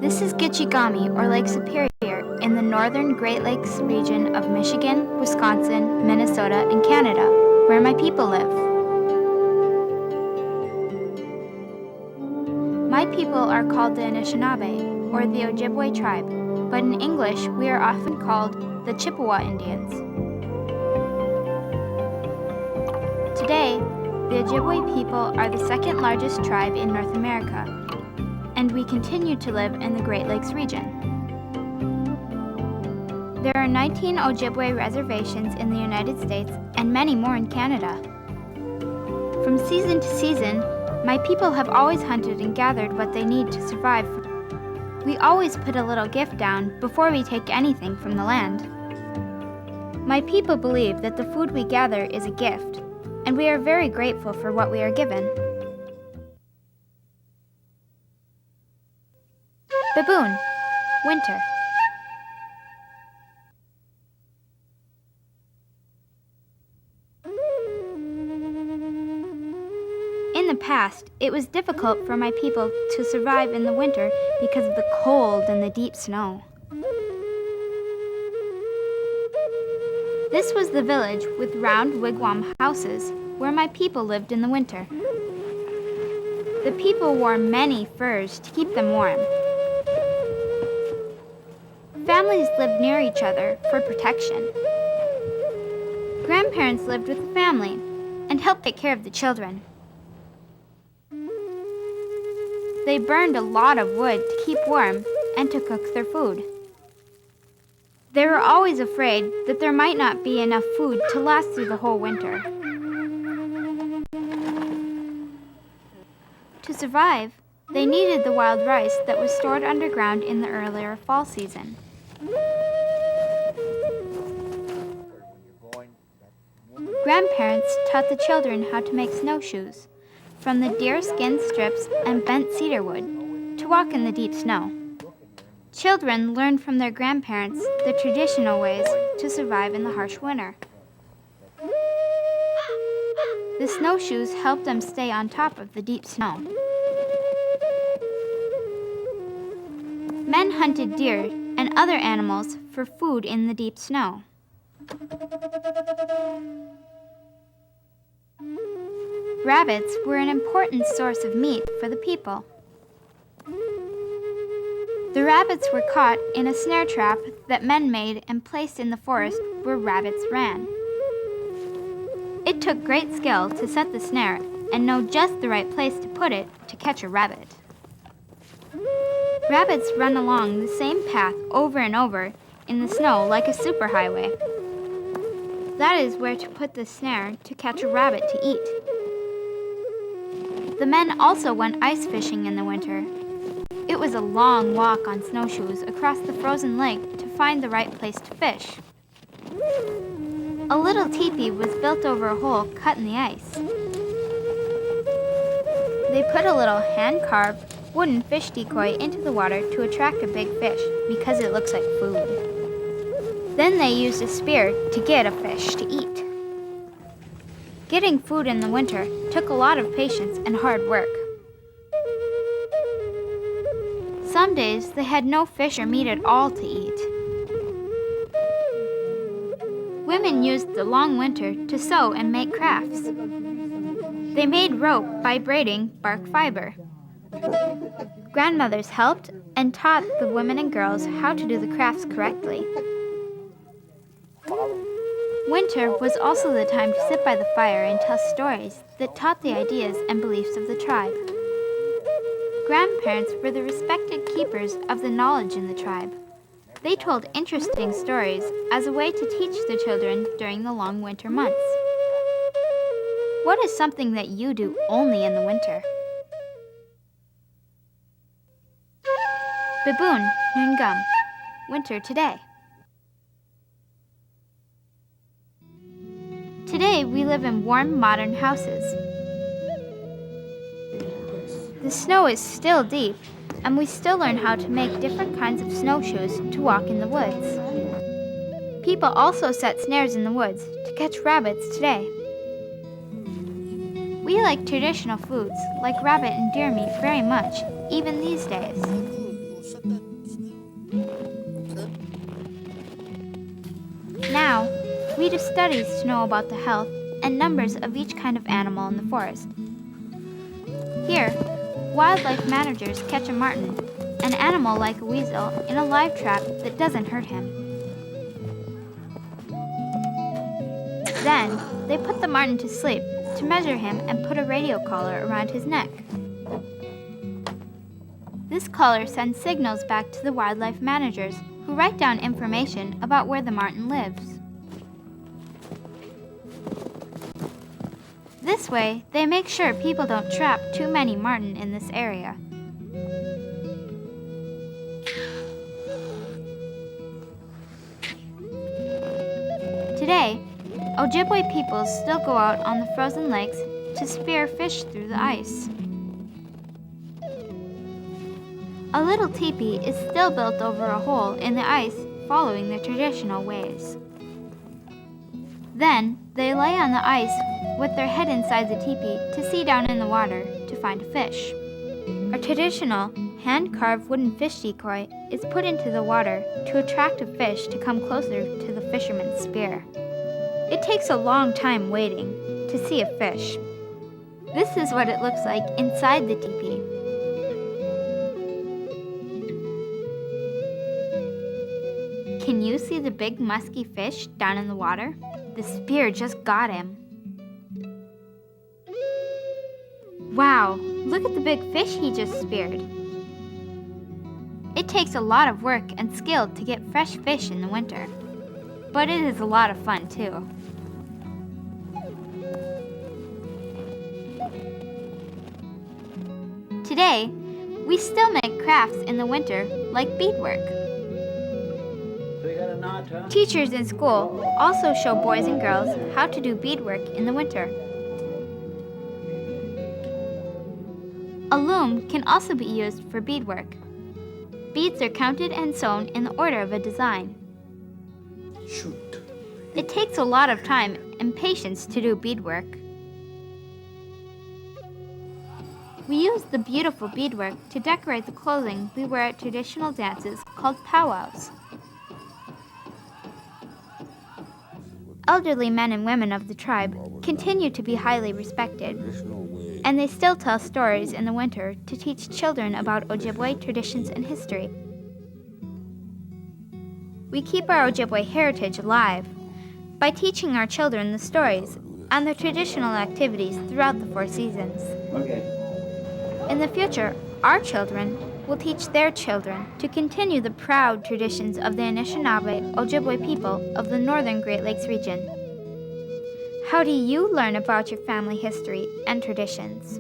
This is Gitchigami, or Lake Superior, in the northern Great Lakes region of Michigan, Wisconsin, Minnesota, and Canada, where my people live. My people are called the Inaabidaa, or the Ojibwe tribe, but in English we are often called the Chippewa Indians. Today, the Ojibwe people are the second largest tribe in North America, and we continue to live in the Great Lakes region. There are 19 Ojibwe reservations in the United States and many more in Canada. From season to season, my people have always hunted and gathered what they need to survive. We always put a little gift down before we take anything from the land. My people believe that the food we gather is a gift, and we are very grateful for what we are given. Baboon, winter. In the past, it was difficult for my people to survive in the winter because of the cold and the deep snow. This was the village with round wigwam houses where my people lived in the winter. The people wore many furs to keep them warm. Families lived near each other for protection. Grandparents lived with the family and helped take care of the children. They burned a lot of wood to keep warm and to cook their food. They were always afraid that there might not be enough food to last through the whole winter. To survive, they needed the wild rice that was stored underground in the earlier fall season. Grandparents taught the children how to make snowshoes from the deerskin strips and bent cedar wood to walk in the deep snow. Children learned from their grandparents the traditional ways to survive in the harsh winter. The snowshoes helped them stay on top of the deep snow. Men hunted deer and other animals for food in the deep snow. Rabbits were an important source of meat for the people. The rabbits were caught in a snare trap that men made and placed in the forest where rabbits ran. It took great skill to set the snare and know just the right place to put it to catch a rabbit. Rabbits run along the same path over and over in the snow like a superhighway. That is where to put the snare to catch a rabbit to eat. The men also went ice fishing in the winter. It was a long walk on snowshoes across the frozen lake to find the right place to fish. A little teepee was built over a hole cut in the ice. They put a little hand-carved wooden fish decoy into the water to attract a big fish because it looks like food. Then they used a spear to get a fish to eat. Getting food in the winter took a lot of patience and hard work. Some days they had no fish or meat at all to eat. Women used the long winter to sew and make crafts. They made rope by braiding bark fiber. Grandmothers helped and taught the women and girls how to do the crafts correctly. Winter was also the time to sit by the fire and tell stories that taught the ideas and beliefs of the tribe. Grandparents were the respected keepers of the knowledge in the tribe. They told interesting stories as a way to teach the children during the long winter months. What is something that you do only in the winter? Baboon, Noongum, winter today. Today we live in warm, modern houses. The snow is still deep, and we still learn how to make different kinds of snowshoes to walk in the woods. People also set snares in the woods to catch rabbits today. We like traditional foods like rabbit and deer meat very much, even these days. studies to know about the health and numbers of each kind of animal in the forest. Here, wildlife managers catch a marten, an animal like a weasel, in a live trap that doesn't hurt him. Then, they put the marten to sleep to measure him and put a radio collar around his neck. This collar sends signals back to the wildlife managers, who write down information about where the marten lives. This way, they make sure people don't trap too many marten in this area. Today, Ojibwe people still go out on the frozen lakes to spear fish through the ice. A little teepee is still built over a hole in the ice following the traditional ways. Then, they lay on the ice with their head inside the teepee to see down in the water to find a fish. A traditional, hand-carved wooden fish decoy is put into the water to attract a fish to come closer to the fisherman's spear. It takes a long time waiting to see a fish. This is what it looks like inside the teepee. Can you see the big musky fish down in the water? The spear just got him. Wow, look at the big fish he just speared. It takes a lot of work and skill to get fresh fish in the winter, but it is a lot of fun too. Today, we still make crafts in the winter like beadwork. Teachers in school also show boys and girls how to do beadwork in the winter. A loom can also be used for beadwork. Beads are counted and sewn in the order of a design. It takes a lot of time and patience to do beadwork. We use the beautiful beadwork to decorate the clothing we wear at traditional dances called powwows. Elderly men and women of the tribe continue to be highly respected, and they still tell stories in the winter to teach children about Ojibwe traditions and history. We keep our Ojibwe heritage alive by teaching our children the stories and the traditional activities throughout the 4 seasons. In the future, our children will teach their children to continue the proud traditions of the Inaabidaa Ojibwe people of the Northern Great Lakes region. How do you learn about your family history and traditions?